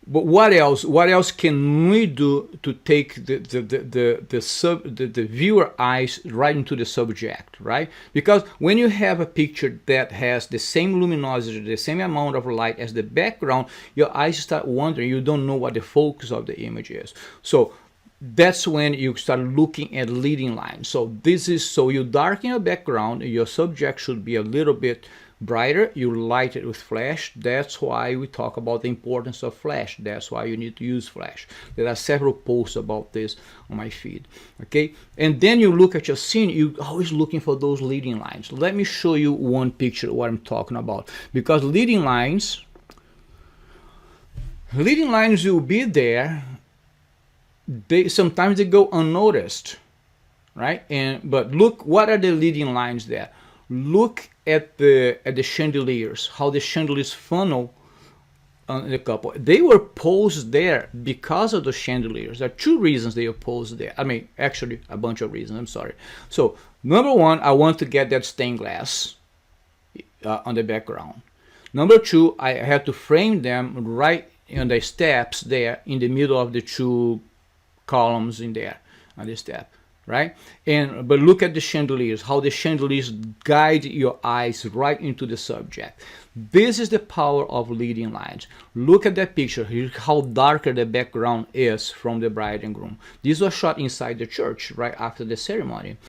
But what else? What else can we do to take the viewer eyes right into the subject, right? Because when you have a picture that has the same luminosity, the same amount of light as the background, your eyes start wandering. You don't know what the focus of the image is. So that's when you start looking at leading lines. So this is, so you darken your background, your subject should be a little bit brighter, you light it with flash. That's why we talk about the importance of flash. That's why you need to use flash. There are several posts about this on my feed. Okay, and then you look at your scene, you're always looking for those leading lines. Let me show you one picture what I'm talking about, because leading lines will be there. They sometimes they go unnoticed, right? And but look, what are the leading lines there? Look at the chandeliers, how the chandeliers funnel on the couple. They were posed there because of the chandeliers. There are two reasons they are posed there. I mean, actually, a bunch of reasons. I'm sorry. So, number one, I want to get that stained glass on the background. Number two, I had to frame them right on the steps there in the middle of the two columns in there on the step, right? And but look at the chandeliers, how the chandeliers guide your eyes right into the subject. This is the power of leading lines. Look at that picture here, how darker the background is from the bride and groom. This was shot inside the church right after the ceremony.